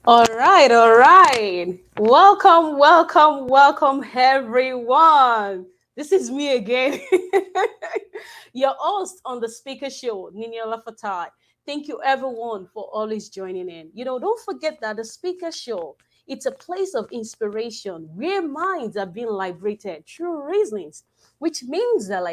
All right, all right. Welcome, welcome, welcome, everyone. This is me again, your host on the speaker show, Niniola Fatai. Thank you, everyone, for always joining in. Don't forget that the speaker show, it's a place of inspiration where minds are being liberated through reasonings, which means that,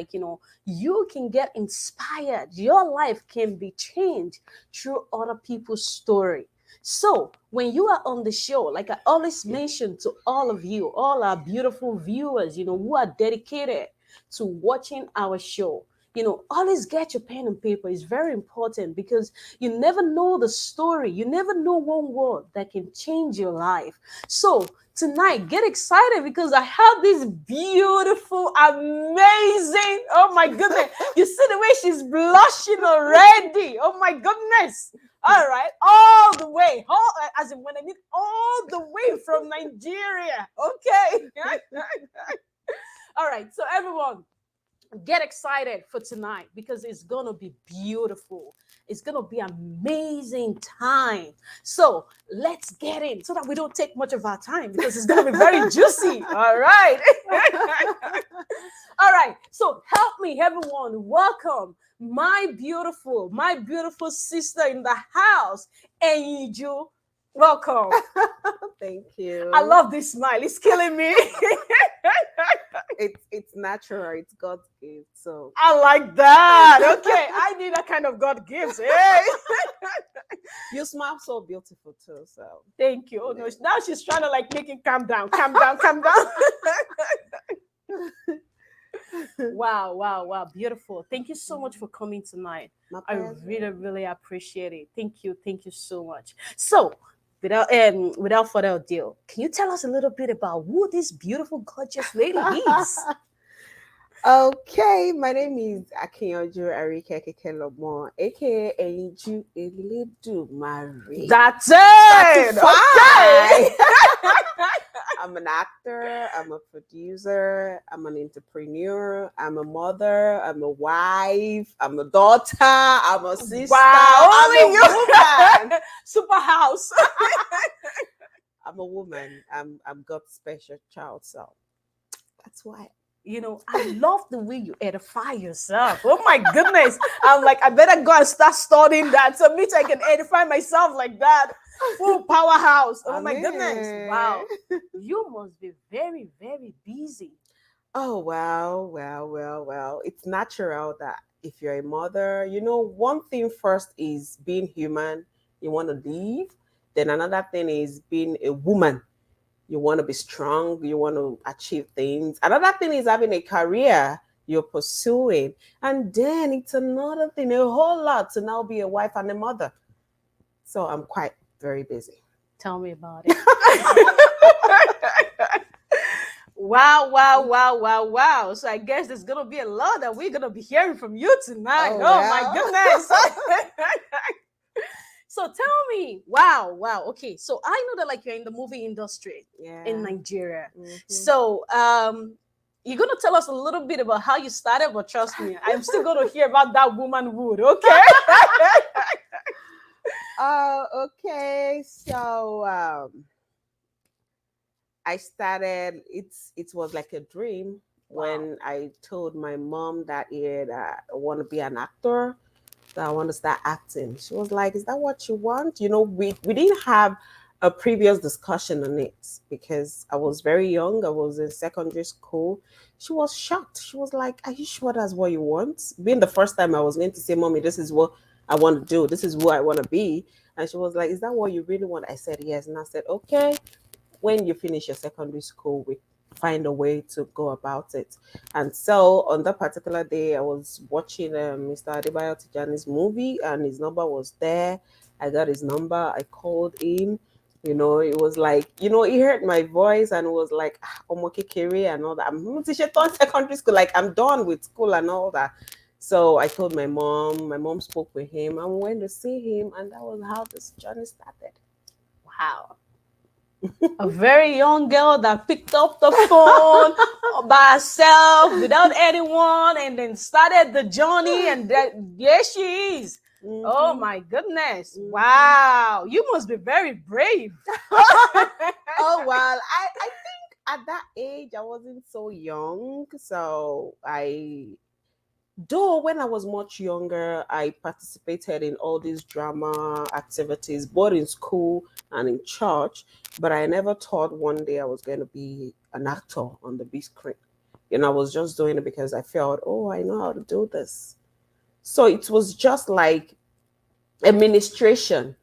you can get inspired. Your life can be changed through other people's story. So, when you are on the show, like I always mention to all of you, all our beautiful viewers, who are dedicated to watching our show, always get your pen and paper. It's very important because you never know the story. You never know one word that can change your life. So, tonight, get excited because I have this beautiful, amazing, oh my goodness. You see the way she's blushing already. Oh my goodness. All right, all the way, as in when I mean all the way from Nigeria. Okay. All right, so everyone, get excited for tonight because it's gonna be beautiful. It's gonna be amazing time. So let's get in so that we don't take much of our time because it's gonna be very juicy. All right. All right. So help me, everyone. Welcome my beautiful sister in the house, Eniju. Welcome. Thank I you. love this smile. It's killing me. It's natural. It's God's gift. So I like that. Okay, I need that kind of God gives. Hey, you smile so beautiful too. So thank you. Oh no, now she's trying to like make it calm down, calm down, calm down. Wow, wow, wow, beautiful. Thank you so much for coming tonight. my I pleasure. really, really appreciate it. Thank you so much. So, without further ado, can you tell us a little bit about who this beautiful, gorgeous lady is? Okay, my name is Akinyanju Arike Akinyanju, aka Eniju Elidu Mari. That's it. Certified. Okay. I'm an actor, I'm a producer, I'm an entrepreneur, I'm a mother, I'm a wife, I'm a daughter, I'm a sister, Wow, I'm only a woman. you. Super house. I'm a woman. I'm God's special child, so that's why. I love the way you edify yourself. Oh my goodness. I'm like, I better go and start studying that so me too, I can edify myself like that. Full powerhouse. Oh I my goodness. mean, Wow. You must be very, very busy. oh well. It's natural that if you're a mother, one thing first is being human. You want to live. Then another thing is being a woman. You want to be strong, you want to achieve things. Another thing is having a career you're pursuing. And then it's another thing, a whole lot to now be a wife and a mother. So I'm quite very busy. Tell me about it. Wow, wow, wow, wow, wow. So I guess there's gonna be a lot that we're gonna be hearing from you tonight. Oh Oh my well. goodness. So tell me, wow, wow. Okay, so I know that like you're in the movie industry in Yeah. Nigeria. Hmm. So you're gonna tell us a little bit about how you started, but trust me, I'm still gonna hear about that womanhood, okay? Okay. So I started. It was like a dream Wow. when I told my mom that I want to be an actor. That I want to start acting. She was like, "Is that what you want?" We didn't have a previous discussion on it because I was very young. I was in secondary school. She was shocked. She was like, "Are you sure that's what you want?" Being the first time I was going to say, "Mommy, this is what I want to do. This is who I want to be." And she was like, "Is that what you really want?" I said, "Yes." And I said, "Okay, when you finish your secondary school, we find a way to go about it." And so on that particular day, I was watching Mr. Adebayo Tijani's movie, and his number was there. I got his number. I called him. It was like, he heard my voice and was like, Omo Kekere and all that. I'm done secondary school, like I'm done with school and all that. So I told my mom. My mom spoke with him, and we went to see him, and that was how this journey started. Wow. A very young girl that picked up the phone by herself without anyone and then started the journey, and that there she is. Oh Mm-hmm. my goodness. Mm-hmm. Wow. You must be very brave. Oh well, I think at that age I wasn't so young, so I though when I was much younger, I participated in all these drama activities, both in school and in church. But I never thought one day I was going to be an actor on the big screen. I was just doing it because I felt, oh, I know how to do this. So it was just like administration.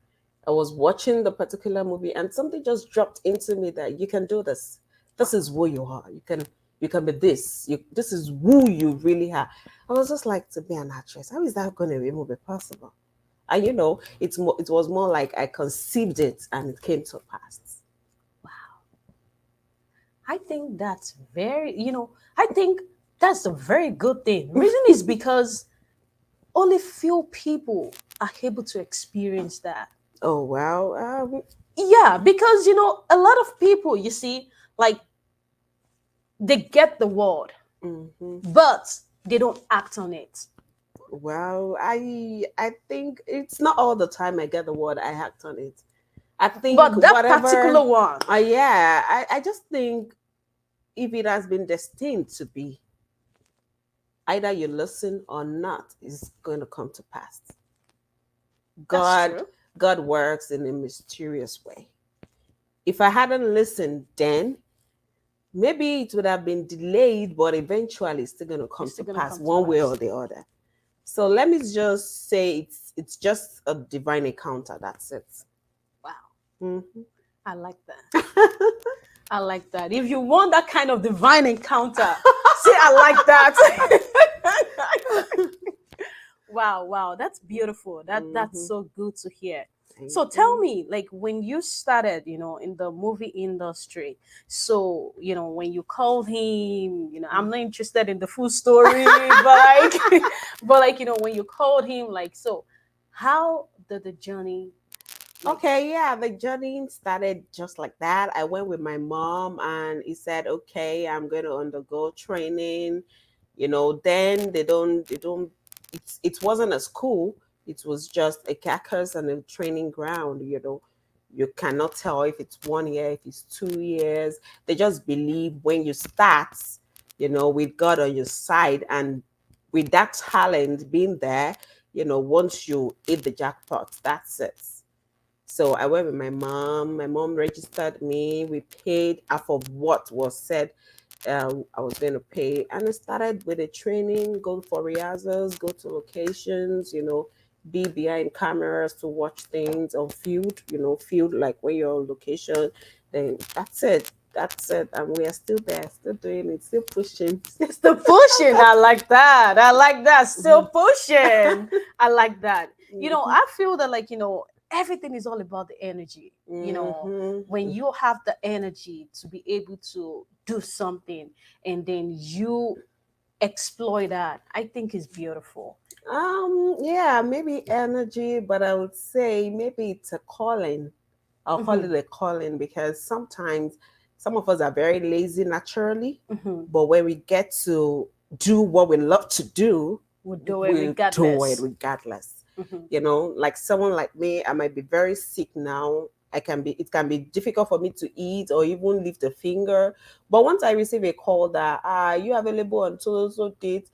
I was watching the particular movie and something just dropped into me that you can do this. This is who you are. You can be this. This is who you really are. I was just like, to be an actress, how is that going to even be possible? And it was more like I conceived it and it came to pass. I think that's I think that's a very good thing. Reason is because only few people are able to experience that. Oh well, Yeah, because a lot of people, like they get the word, mhm. but they don't act on it. Well, I think it's not all the time I get the word I act on it. I think But that particular whatever. one, Yeah, I just think if it has been destined to be, either you listen or not, is going to come to pass. that's God, true. God works in a mysterious way. If I hadn't listened then, maybe it would have been delayed, but eventually it's still going to come It's to still gonna pass come to one way or pass. the other. So let me just say it's just a divine encounter. That's it. Wow, Mhm. I like that. I like that. If you want that kind of divine encounter, see, I like that. Wow, wow, that's beautiful. That's Mhm. so good to hear. Thank So tell you. me, like when you started, in the movie industry, so when you called him, I'm not interested in the full story, but like, but like when you called him, like, so how did the journey, like, Okay, yeah, the journey started just like that. I went with my mom and he said, "Okay, I'm going to undergo training." Then they don't it wasn't a school. It was just a campus and a training ground, You cannot tell if it's 1 year, if it's 2 years. They just believe when you start, with God on your side and with that talent being there, once you hit the jackpot, that's it. So I went with my mom. My mom registered me. We paid half of what was said I was going to pay. And I started with a training, go for rehearsals, go to locations, be behind cameras to watch things on field, field like when you're on location. Then that's it. That's it. And we are still there, still doing it, still pushing. still pushing? I like that. I like that. Still pushing. I like that. Mhm. I feel that, like, everything is all about the energy. When Mhm. you have the energy to be able to do something and then you exploit that, I think is beautiful. Yeah, maybe energy, but I would say maybe it's a calling. I'll call Hmm. it a calling because sometimes some of us are very lazy naturally, Hmm. but when we get to do what we love to do, We'll do it we do it regardless. regardless. Hmm. Like someone like me, I might be very sick now. It can be difficult for me to eat or even lift a finger. But once I receive a call that, are you available on so date?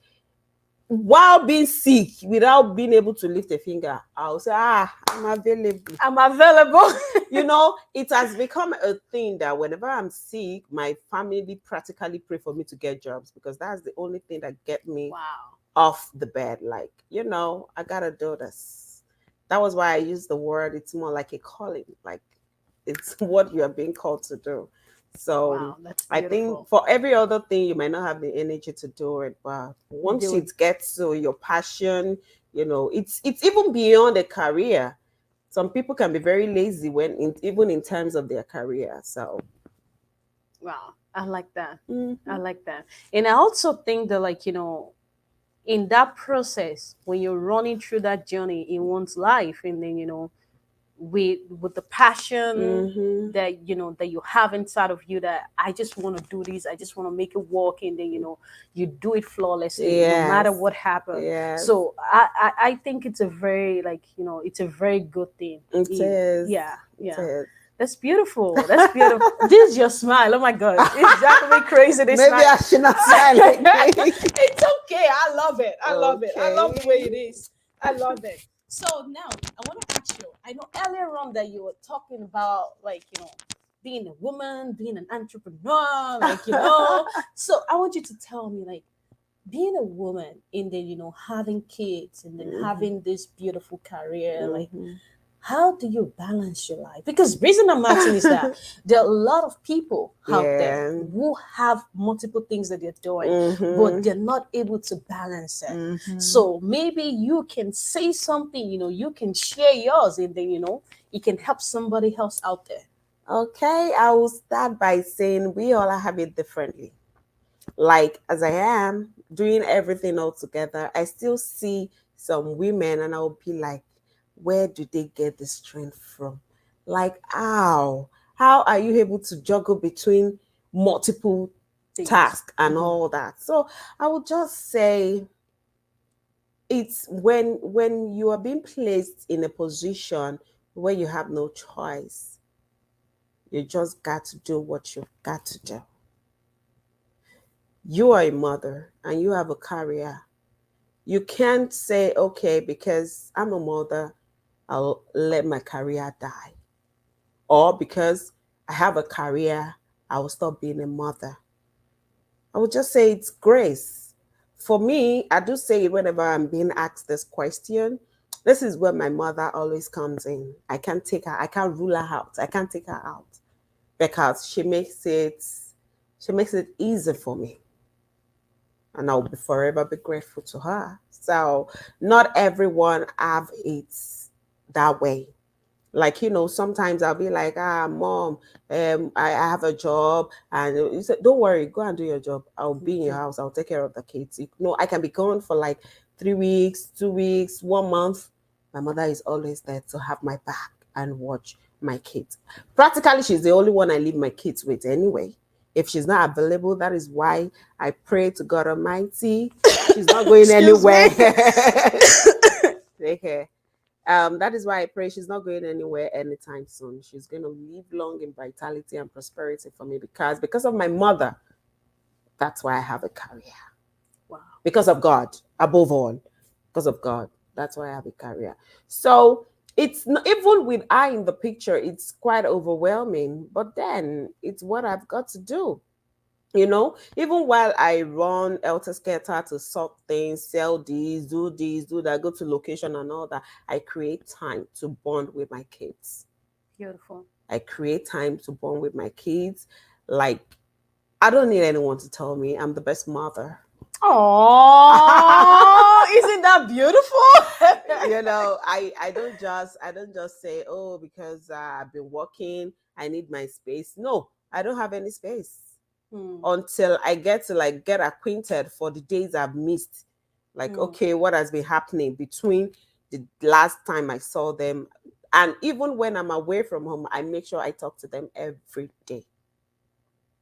While being sick, without being able to lift a finger, I'll say, I'm available. I'm available. It has become a thing that whenever I'm sick, my family practically pray for me to get jobs because that's the only thing that get me Wow. off the bed. Like, I gotta do this. That was why I use the word, it's more like a calling, like it's what you are being called to do. So Wow, that's I think beautiful. for every other thing, you might not have the energy to do it, but You once do it. it gets to your passion, it's even beyond a career. Some people can be very lazy even in terms of their career. So, Wow, I like that. I mhm. like that. And I also think that, like, in that process, when you're running through that journey in one's life, and then, with the passion Mm-hmm. that that you have inside of you, that I just want to do this, I just want to make it work, and then you do it flawlessly no matter Yes. what happened. Yes. So I think it's a very, like, it's a very good thing. It is. Yeah, It yeah. is. That's beautiful. That's beautiful. This is your smile. Oh my God. It's driving me crazy, this Maybe smile. I should not smile again. It's okay. I love it. I love it. I love the way Okay. it is. I love it. So now I want to ask you. I know earlier on that you were talking about, like, being a woman, being an entrepreneur, like, So I want you to tell me, like, being a woman and then having kids and then Mhm. having this beautiful career, like, Mhm. how do you balance your life? Because reason I'm asking is that there are a lot of people out there Yeah. who have multiple things that they're doing, but Mhm. they're not able to balance it. Mhm. So maybe you can say something, you can share yours, and then it can help somebody else out there. Okay, I will start by saying we all have it differently. Like, as I am doing everything all together, I still see some women and I'll be like, where do they get the strength from? Like, how are you able to juggle between multiple Things. tasks and all that? So I would just say it's when you are being placed in a position where you have no choice, you just got to do what you've got to do. You are a mother and you have a career. You can't say, okay, because I'm a mother, I'll let my career die. Or because I have a career, I will stop being a mother. I would just say it's grace. For me, I do say it whenever I'm being asked this question. This is where my mother always comes in. I can't take her, I can't rule her out. I can't take her out because she makes it easy for me, and I'll be forever be grateful to her. So not everyone have it that way. Like, sometimes I'll be like, mom, I have a job, and you said, don't worry, go and do your job. I'll be in your house. I'll take care of the kids. I can be gone for like 3 weeks, 2 weeks, 1 month. My mother is always there to have my back and watch my kids. Practically, she's the only one I leave my kids with anyway. If she's not available, that is why I pray to God Almighty. She's not going Excuse anywhere. me. Take care. That is why I pray she's not going anywhere anytime soon. She's going to live long in vitality and prosperity for me because of my mother. That's why I have a career. Wow. Because of God, above all, because of God. That's why I have a career. So it's not, even with I in the picture, it's quite overwhelming. But then it's what I've got to do. Even while I run Elter Skelter to sort things, sell these, do that, go to location and all that, I create time to bond with my kids. Beautiful. I create time to bond with my kids. Like, I don't need anyone to tell me I'm the best mother. Oh, isn't that beautiful? I don't just say, oh, because I've been working, I need my space. No, I don't have any space Hmm. until I get to like get acquainted for the days I've missed. Like, Hmm. okay, what has been happening between the last time I saw them, and even when I'm away from home, I make sure I talk to them every day.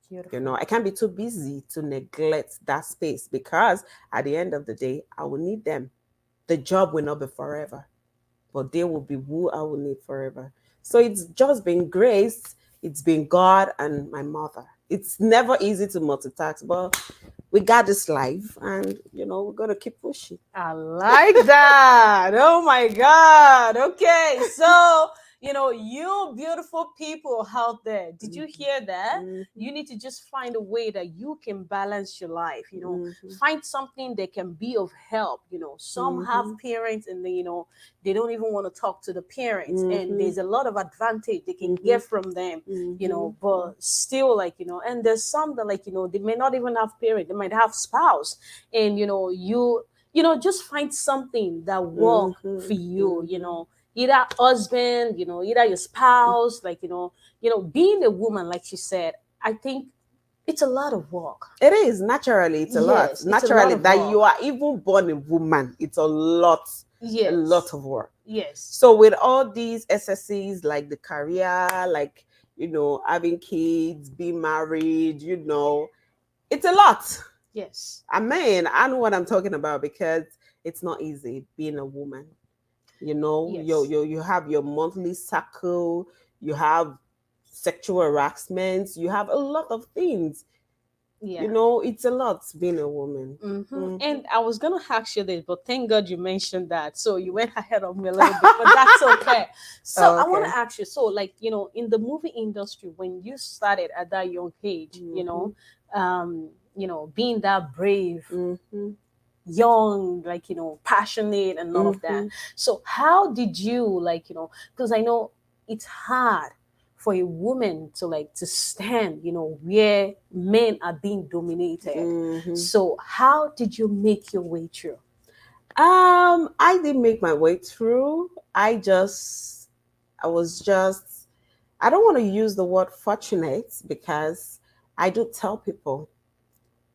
Beautiful. I can't be too busy to neglect that space because at the end of the day, I will need them. The job will not be forever, but they will be who I will need forever. So it's just been grace, it's been God and my mother. It's never easy to multitask, but we got this life and we're gonna keep pushing. I like that. Oh my God. Okay. So, you beautiful people out there, did you hear that? Mm-hmm. You need to just find a way that you can balance your life, Mm-hmm. find something that can be of help. Some have Mm-hmm. parents and they don't even want to talk to the parents. And Mm-hmm. there's a lot of advantage they can Mm-hmm. get from them, Mm-hmm. but still, like, and there's some that, like, they may not even have parents, they might have spouse. And just find something that work for you, Mm-hmm. either husband, either your spouse, like, being a woman, like she said, I think it's a lot of work. It is naturally, it's a lot. Yes, it's a lot Naturally, of that work. you are even born a woman, it's a lot. A lot Yes. of work. Yes. So with all these SSCs, like the career, like, having kids, being married, it's a lot. Yes. I mean, I know what I'm talking about because it's not easy being a woman. Yes. You have your monthly cycle, you have sexual harassment, you have a lot of things. Yeah. It's a lot being a woman. Hmm. And I was gonna ask you this, but thank God you mentioned that. So you went ahead of me a little bit, but that's okay. So Oh, I want okay. to ask you. So, like, in the movie industry, when you started at that young age, Hmm. being that brave, Hmm. young, like, passionate and all of that. Hmm. So how did you, like, because I know it's hard for a woman to, like, to stand, where men are being dominated. Hmm. So how did you make your way through? I didn't make my way through. I was just, I don't want to use the word fortunate because I do tell people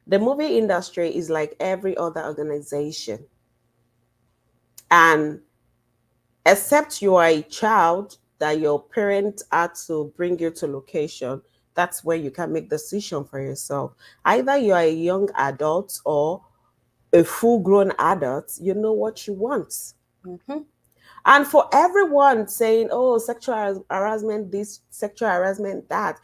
the movie industry is like every other organization. And except you are a child that your parents had to bring you to location, that's where you can make decision for yourself. Either you are a young adult or a full grown adult, you know what you want. Mm-hmm. And for everyone saying, oh, sexual harassment, this, sexual harassment, that,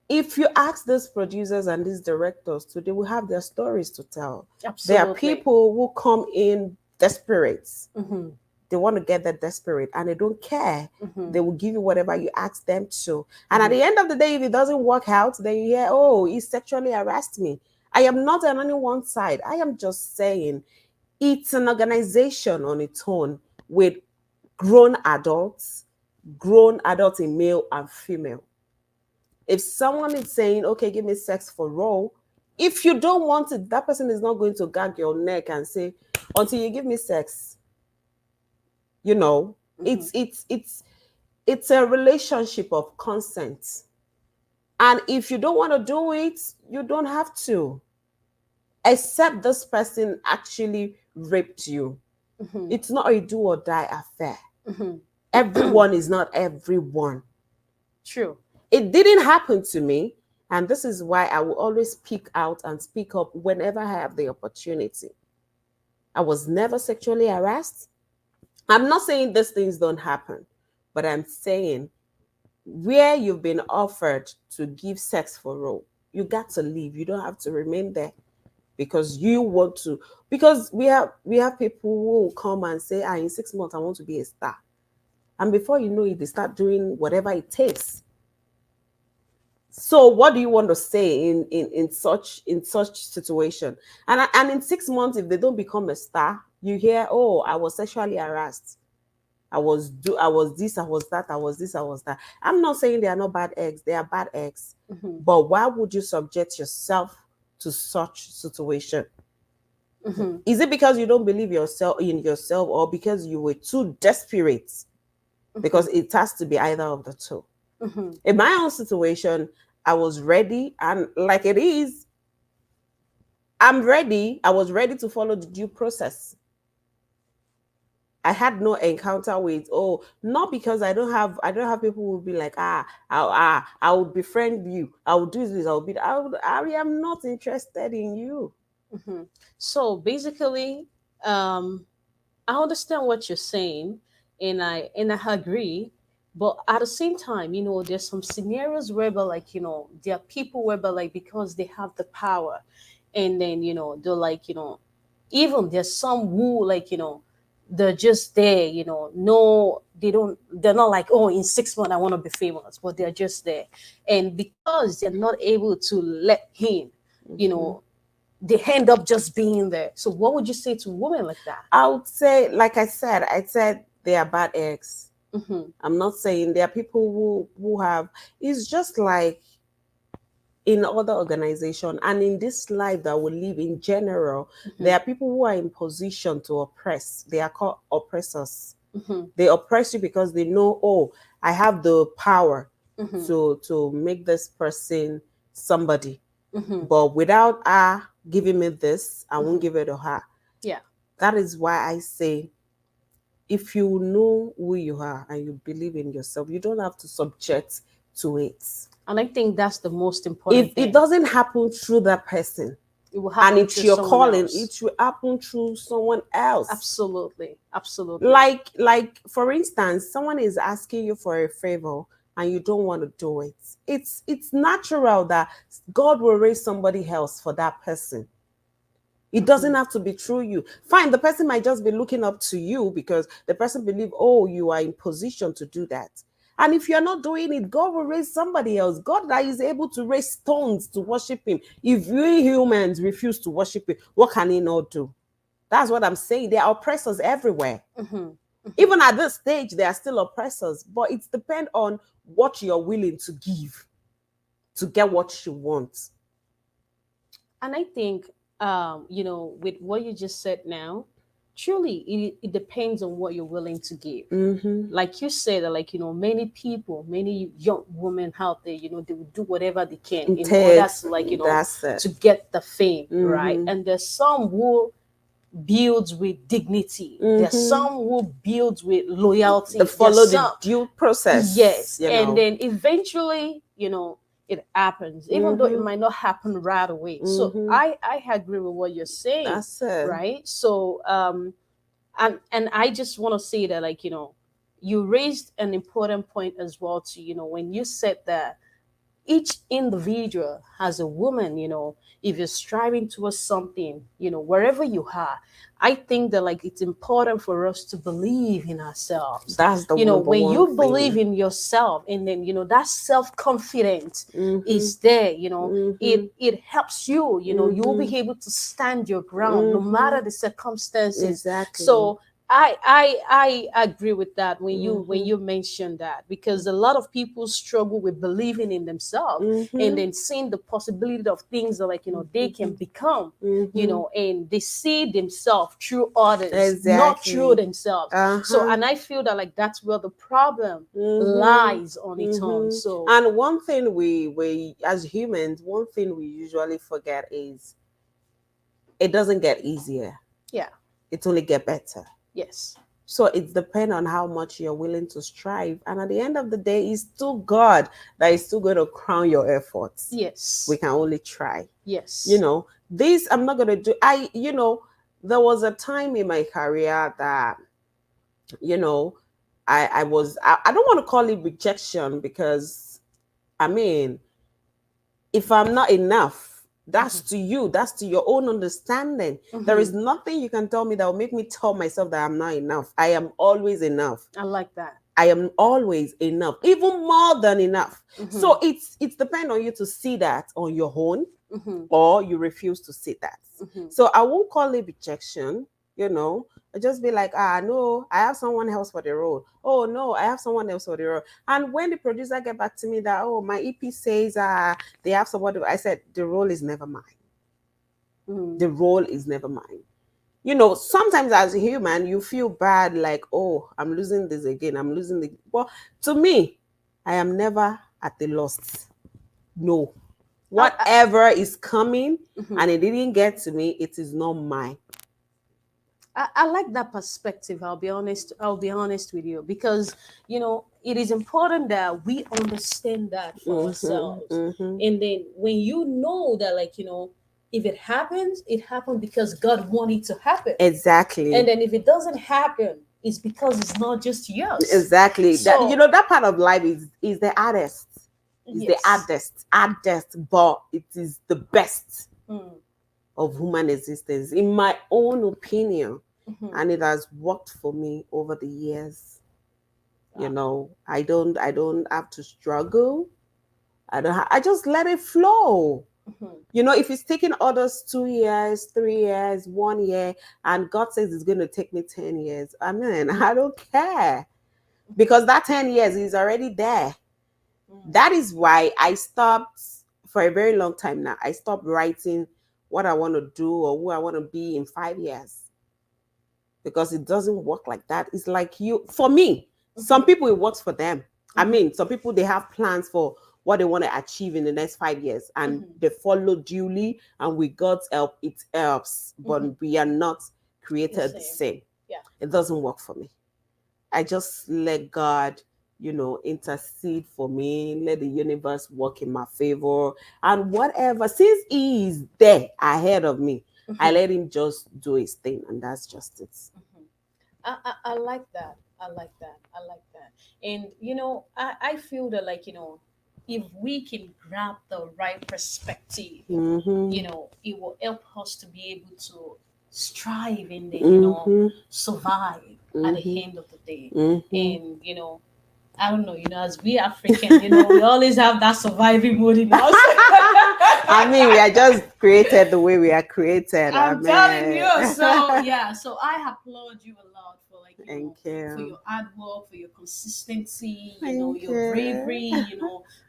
if you ask these producers and these directors too, they will have their stories to tell. There are Absolutely. people who come in desperate. Mm-hmm. They want to get that desperate and they don't care. Mm-hmm. They will give you whatever you ask them to. And at Mm-hmm. the end of the day, if it doesn't work out, then you hear, oh, he sexually harassed me. I am not on any one side. I am just saying it's an organization on its own with grown adults, grown adults in male and female. If someone is saying, okay, give me sex for role, if you don't want it, that person is not going to gag your neck and say, until you give me sex, you know, Mm-hmm. it's a relationship of consent. And if you don't want to do it, you don't have to. Except this person actually raped you. Mm-hmm. It's not a do or die affair. Mm-hmm. Everyone is not everyone. True. It didn't happen to me. And this is why I will always speak out and speak up whenever I have the opportunity. I was never sexually harassed. I'm not saying these things don't happen, but I'm saying where you've been offered to give sex for role, you got to leave. You don't have to remain there because you want to. Because we have people who will come and say, in 6 months I want to be a star, and before you know it, they start doing whatever it takes. So what do you want to say in such situation? And in 6 months, if they don't become a star, you hear, oh, I was sexually harassed. I was this, I was that, I was this, I was that. I'm not saying they are not bad eggs, they are bad eggs. Mm-hmm. But why would you subject yourself to such situation? Mm-hmm. Is it because you don't believe yourself or because you were too desperate? Mm-hmm. Because it has to be either of the two. Mm-hmm. In my own situation, I was ready, and like it is, I'm ready. I was ready to follow the due process. I had no encounter with, oh, not because I don't have people who will be like, I will befriend you, I will do this, I am not interested in you. Mm-hmm. So basically, um, I understand what you're saying, and I agree. But at the same time, there's some scenarios whereby, like, there are people whereby, like, because they have the power, and then, they're like, even there's some who, like, they're just there, no, they're not like, oh, in 6 months I want to be famous, but they're just there. And because they're not able to let him, you Mhm. know, they end up just being there. So what would you say to women like that? I would say, like I said they are bad eggs. Mm-hmm. I'm not saying there are people who have. It's just like in other organization and in this life that we live in general, Mm-hmm. there are people who are in position to oppress. They are called oppressors. Mm-hmm. They oppress you because they know, oh, I have the power Mm-hmm. to make this person somebody. Mm-hmm. But without her giving me this, I won't Mm-hmm. give it to her. Yeah. That is why I say if you know who you are and you believe in yourself, you don't have to subject to it. And I think that's the most If important it thing. doesn't happen through that person It will and happen it's through your someone calling, else. it will happen through someone else. Absolutely. Absolutely. Like for instance, someone is asking you for a favor and you don't want to do it. It's natural that God will raise somebody else for that person. It doesn't have to be through you. Fine, the person might just be looking up to you because the person believe, oh, you are in position to do that. And if you're not doing it, God will raise somebody else. God that is able to raise stones to worship him. If we humans refuse to worship him, what can he not do? That's what I'm saying. There are oppressors everywhere. Mm-hmm. Mm-hmm. Even at this stage, there are still oppressors, but it depends on what you're willing to give to get what you want. And I think, with what you just said now, truly, it depends on what you're willing to give. Mm-hmm. Like you said, like, many people, many young women out there, they will do whatever they can It in order takes, to, like, that's it. to get the fame, right? Mm-hmm. And there's some who builds with dignity. There's Mm-hmm. some who builds with They loyalty. There's follow the some, due process, yes, and then eventually, it happens, even though it Mm-hmm. might not happen right away. So Mm-hmm. I agree with what you're saying, That's it. right? So and I just want to say that, like, you raised an important point as well, to, when you said that each individual as a woman, if you're striving towards something, wherever you are, I think that, like, it's important for us to believe in ourselves. That's the number When one you believe thing. in yourself, and then, that self-confidence Mm-hmm. is there, Mm-hmm. it helps you, you'll Mm-hmm. be able to stand your ground no Mm-hmm. matter the circumstances. Exactly. So I agree with that when Mm-hmm. you mentioned that, because a lot of people struggle with believing in themselves, and Mm-hmm. then seeing the possibility of things that, like, they can Mm-hmm. become, Mm-hmm. and they see themselves through others, not through Exactly. themselves. So, Uh-huh. and I feel that, like, that's where the problem Mm-hmm. lies on its own. Mm-hmm. So And one thing we as humans, one thing we usually forget is it doesn't get easier. yeah, It only get better. yes, So it depends on how much you're willing to strive. And at the end of the day, it's still God that is still going to crown your efforts. We yes, can only try. yes. This I'm not going to do. There was a time in my career that, you know, I don't want to call it rejection because, I mean, if I'm not enough, that's Mhm. to you, that's to your own understanding. There is Mhm. nothing you can tell me that will make me tell myself that I'm not enough. I am always enough. I like that. I am always enough, even more than enough. Mhm. So it's depend on you to see that on your own, Mhm. or you refuse to see that. Mhm. So I won't call it rejection, you know. I just be like, no, I have someone else for the role. Oh no, I have someone else for the role. And when the producer get back to me that, oh, my EP says they have someone, I said the role is never mine. Mhm. The role is never mine. Sometimes as a human, you feel bad, like, oh, I'm losing this again. I'm losing the. But to me, I am never at the loss. No. I, Whatever is coming mhm. and it didn't get to me, it is not mine. I like that perspective. I'll be honest. I'll be honest with you, because it is important that we understand that for Mm-hmm, ourselves, mm-hmm. and then when you know that, like, if it happens, it happened because God wanted it to happen, and Exactly. then if it doesn't happen, it's because it's not just yours. Exactly. That So that part of life is the hardest. Is the yes. hardest, but it is the best Mm. of human existence, in my own opinion. Mhm. And it has worked for me over the years. Ah, I don't have to struggle. I just let it flow. mhm. If it's taking others 2 years, 3 years, 1 year, and God says it's going to take me 10 years, I mean, I don't care, because that 10 years is already there. Mm. That is why I stopped for a very long time now. I stopped writing what I want to do or who I want to be in 5 years, because it doesn't work like that. It's like for me, some Mhm. people it works for them. I Mhm. mean, some people they have plans for what they want to achieve in the next 5 years and Mhm. they follow duly, and with God's help, it helps. Mhm. But we are not The created the same. same. Yeah. It doesn't work for me. I just let God, intercede for me, let the universe work in my favor, and whatever. Since He is there ahead of me, I Mhm. let Him just do His thing, and that's just it. Mhm. I like that. I like that. I like that. And I feel that, like, if we can grab the right perspective, Mm-hmm. it will help us to be able to strive and then, Mm-hmm. survive at the Mm-hmm. end of the day. Mm-hmm. And I don't know, as we African, we always have that surviving mode in us. I mean, we are just created the way we are created. I I'm telling mean, you. So yeah, so I applaud you a lot for, like, thank for you. your hard work, for your consistency, Thank your you. bravery,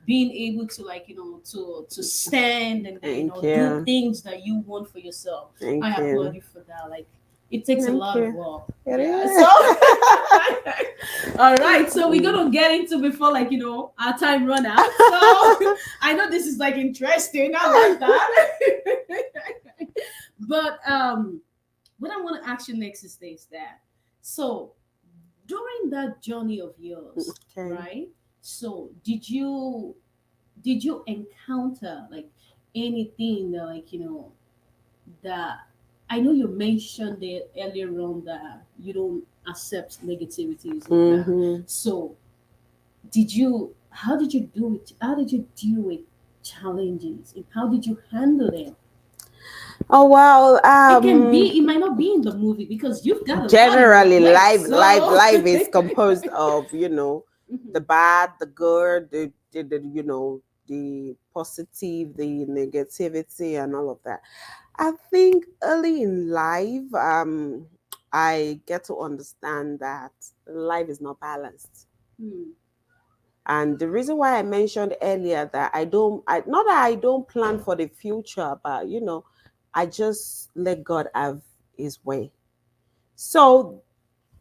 being able to, like, to stand and then, Thank do you. things that you want for yourself. I Thank applaud you. you for that. Like, it takes a Thank lot of you. work. It Yeah. is. So all right. So we're gonna get into, before, like, our time run out. So I know this is, like, interesting. I like that. But what I want to ask you next is this: that so during that journey of yours, Okay. right? So did you encounter, like, anything that, like, that I know you mentioned it earlier on, that you don't accept negativities like that. Mm-hmm. So did you how did you do it? How did you deal with challenges, and how did you handle them? Oh well. It might not be in the movie because you've got a lot in your Generally, plate. life, life, So life is composed of the Mhm. bad, the good, the positive, the negativity, and all of that. I think early in life, I get to understand that life is not balanced. Hmm. And the reason why I mentioned earlier that not that I don't plan for the future, but I just let God have His way. So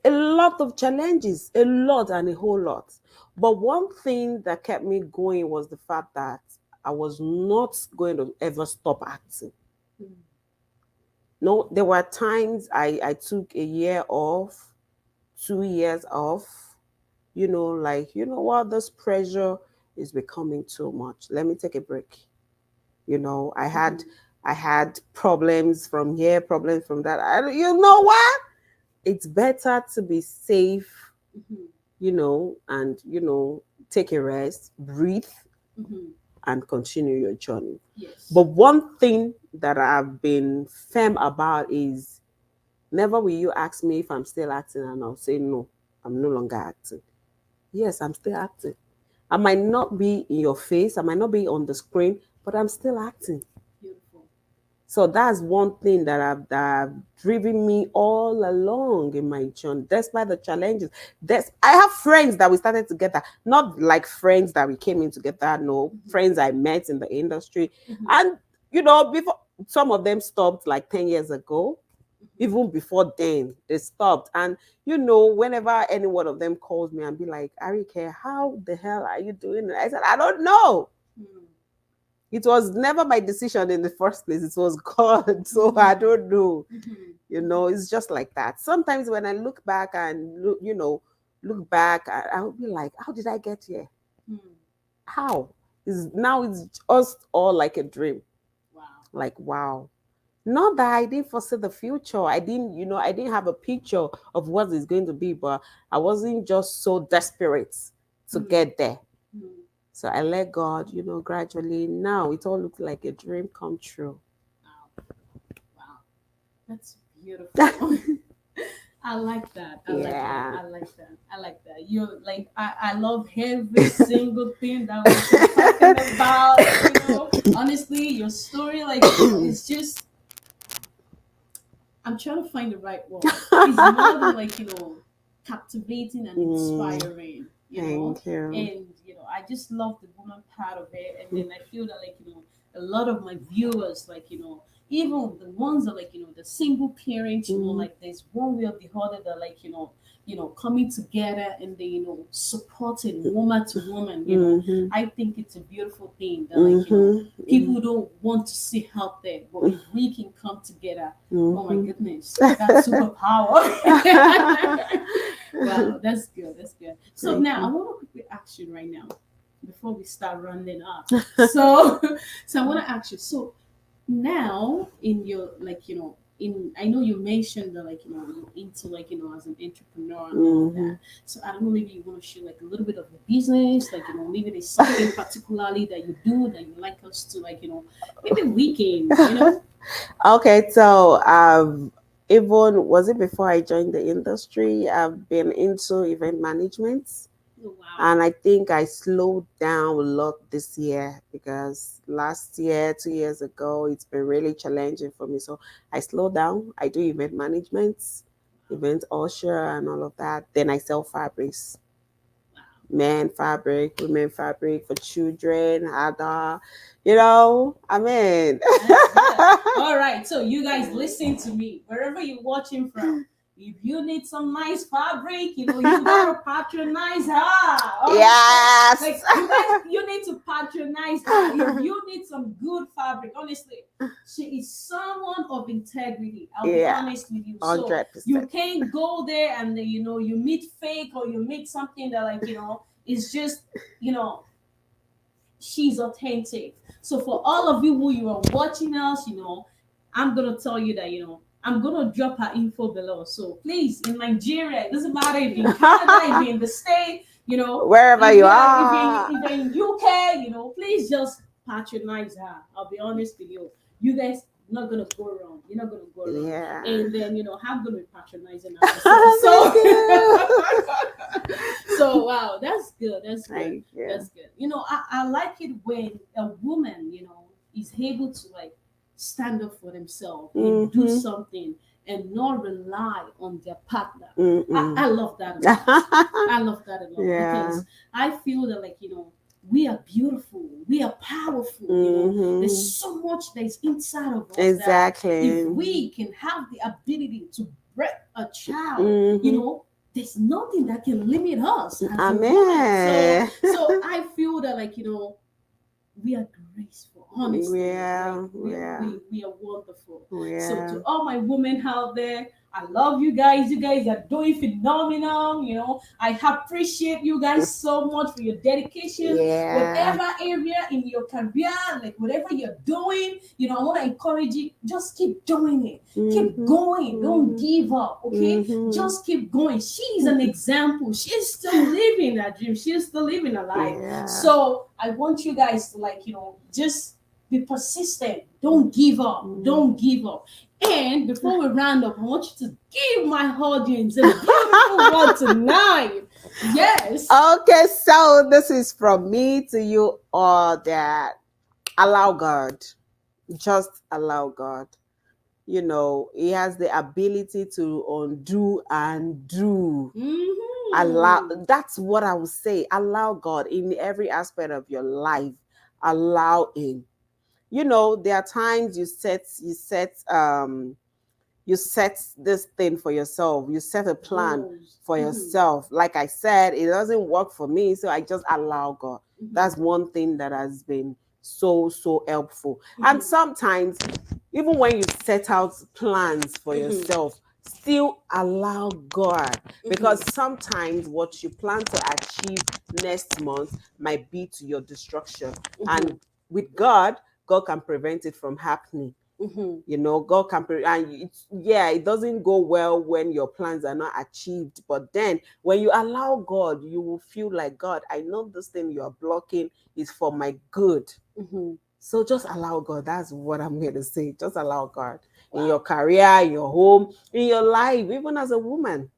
a lot of challenges, a lot and a whole lot. But one thing that kept me going was the fact that I was not going to ever stop acting. Hmm. No, there were times I took a year off, 2 years off, like, what, this pressure is becoming too much. Let me take a break. You know, I had Hmm. I had problems from here, problems from that. You know what? It's better to be safe, Hmm. and take a rest, breathe, Hmm. and continue your journey. Yes. But one thing that I've been firm about is never will you ask me if I'm still acting, and I'll say no, I'm no longer acting. Yes, I'm still acting. I might not be in your face, I might not be on the screen, but I'm still acting. Beautiful. So that's one thing that have driven me all along in my journey, despite the challenges. I have friends that we started together, not like friends that we came in together, no, Hmm. friends I met in the industry. Hmm. And, before some of them stopped like 10 years ago, Hmm. even before then, they stopped. And, whenever any one of them calls me and be like, Arike, how the hell are you doing? And I said, I don't know. Hmm. It was never my decision in the first place. It was God. So I Hmm. don't know. Hmm. It's just like that. Sometimes when I look back and look back, I'll be like, how did I get here? Hmm. How? Now it's just all like a dream. Wow. Like, wow. Not that I didn't foresee the future. I didn't have a picture of what it's going to be, but I wasn't just so desperate to Hmm. get there. Hmm. So I let God, gradually. Now it all looks like a dream come true. Wow. Wow. That's beautiful. I like that. I like that. Yeah. I like that. I like that. You like I love every single thing that we've been talking about. Honestly, your story, like, it's just, I'm trying to find the right word. It's more than, like, captivating and Mm, inspiring, thank you. and I just love the woman part of it, and then I feel that, like, a lot of my viewers, like, even the ones that like the single parents, Mm-hmm. like there's one way or the other that like coming together and they supporting woman to woman. Mm-hmm. I think it's a beautiful thing that like Mm-hmm. people don't want to see out there, but if we can come together, oh my Mm-hmm. goodness, that's superpower. Wow, that's good. That's good. So Thank now I you. want to quickly ask you right now before we start rounding up. So, so I want to ask you. So now in your like in I know you mentioned that like you're into like as an entrepreneur and all of Mm-hmm. that. So I don't know, maybe you want to share like a little bit of your business, like maybe there's something particularly that you do that you like us to like maybe we can Okay, so even was it before I joined the industry? I've been into event management, Oh, wow. and I think I slowed down a lot this year because last year, 2 years ago, it's been really challenging for me. So I slowed down. I do event management, event usher, and all of that. Then I sell fabrics, Wow. men fabric, women fabric for children, other, you know, I mean. That's good. All right. So you guys listen to me. Wherever you're watching from, if you need some nice fabric, you gotta patronize her. Honestly. Yes. Like you guys, you need to patronize her. If you need some good fabric, honestly, she is someone of integrity. I'll be Yeah, honest with you. So you 100%. can't go there and then you meet fake or you meet something that like is just you know she's authentic. So for all of you who you are watching us, I'm gonna tell you that I'm gonna drop her info below. So please, in Nigeria, it doesn't matter if you're in Canada, if you're in the state, Wherever if you you're if are. you're if you're in UK, please just patronize her. I'll be honest with you. You guys not gonna go wrong. You're not gonna go wrong. Yeah. And then I'm gonna be patronizing her myself. Thank So you. so wow, that's good. That's good. Thank you. That's good. I like it when a woman, is able to like stand up for themselves and do Mm-hmm. something and not rely on their partner. I Mm-mm. love that a lot. I love that a lot Yeah. because I feel that like we are beautiful, we are powerful. There's Mm-hmm. so much that is inside of us that if Exactly. we can have the ability to break a child, Mm-hmm. there's nothing that can limit us as a woman. So Amen. so I feel that like we are graceful. Honestly, like Yeah. we are, Yeah. we are wonderful. So Yeah. to all my women out there, I love you guys. You guys are doing phenomenal. I appreciate you guys so much for your dedication. Yeah. Whatever area in your career, like whatever you're doing, I want to encourage you. Just keep doing it. Keep Mm-hmm. going. Don't Mm-hmm. give up. Okay, Mm-hmm. just keep going. She's an example. She's still living that dream. She's still living a life. Yeah. So I want you guys to like, just be persistent. Don't give up. Mm. Don't give up. And before we round up, I want you to give my audience a beautiful one tonight. Yes. Okay, so this is from me to you all that allow God. Just allow God. He has the ability to undo and do. Allow, Mm-hmm. that's what I would say. Allow God in every aspect of your life. Allow him. There are times you set this thing for yourself. You set a plan Goals. for Mm-hmm. yourself. Like I said, it doesn't work for me, so I just allow God. Mm-hmm. That's one thing that has been so helpful. And Mm-hmm. sometimes, even when you set out plans for Mm-hmm. yourself, still allow God, because Mm-hmm. sometimes what you plan to achieve next month might be to your destruction. Mm-hmm. And with God can prevent it from happening. Mm-hmm. God can and it doesn't go well when your plans are not achieved, but then when you allow God, you will feel like, God, I know this thing you are blocking is for my good. Mm-hmm. So just allow God. That's what I'm going to say. Just allow God in your Wow. career, in your home, in your life, even as a woman.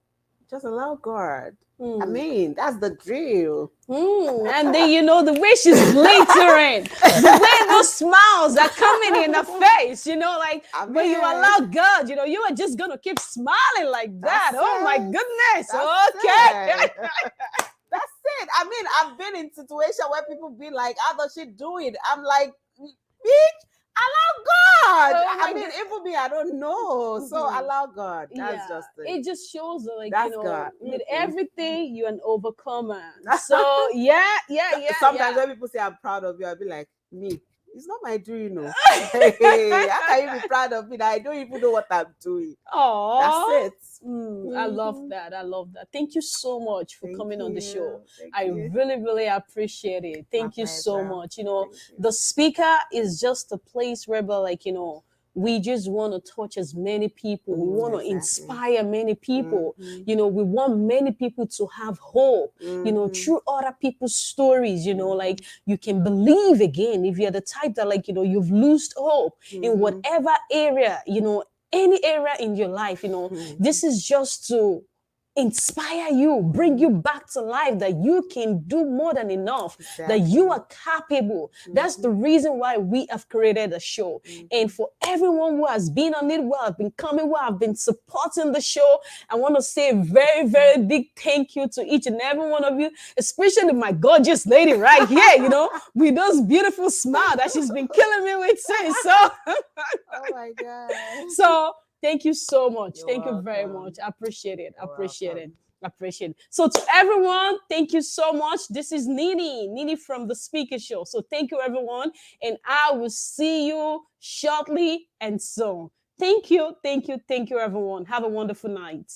Just allow God. I Mm. mean, that's the drill. And then the way she's glittering, the way those smiles are coming in her face, like I when you mean, allow God, you are just gonna keep smiling like that. that's Oh my it. goodness. That's Okay. it. That's it. I mean, I've been in situations where people be like, how does she do it? I'm like, bitch, allow Oh I my mean, God. even me, I don't know. So Mhm. allow God. That's Yeah, just it. it just shows that, like, That's God. with Mm-mm. everything, you're an overcomer. So yeah, yeah, yeah, Sometimes yeah. when people say I'm proud of you, I'll be like, me. It's not my doing, no. Hey, how can you be proud of me that I don't even know what I'm doing? That's Oh, it. I love Hmm. that. I love that. Thank you so much for Thank coming on the show. you. Thank I you. really, really appreciate it. My Thank you so pleasure. much. Thank you. The speaker is just a place where, like, we just want to touch as many people. We want to Exactly. inspire many people. Mm-hmm. We want many people to have hope, Mm-hmm. through other people's stories, Mm-hmm. like you can believe again if you're the type that, like, you've lost hope in Mm-hmm. whatever area, any area in your life. Mm-hmm. This is just to inspire you, bring you back to life, that you can do more than enough, that you Exactly. are capable. That's Mm-hmm. the reason why we have created a show. Mm-hmm. And for everyone who has been on it, who have been coming, who have been supporting the show, I want to say a very, very big thank you to each and every one of you, especially my gorgeous lady right here, with those beautiful smile that she's been killing me with since. So, Oh my God. so thank you so much. You're Thank you very welcome. much. I appreciate it. I You're appreciate it. welcome. I appreciate it. So to everyone, thank you so much. This is Nini from the Speaker Show. So thank you, everyone, and I will see you shortly and soon. Thank you, thank you, thank you, everyone. Have a wonderful night.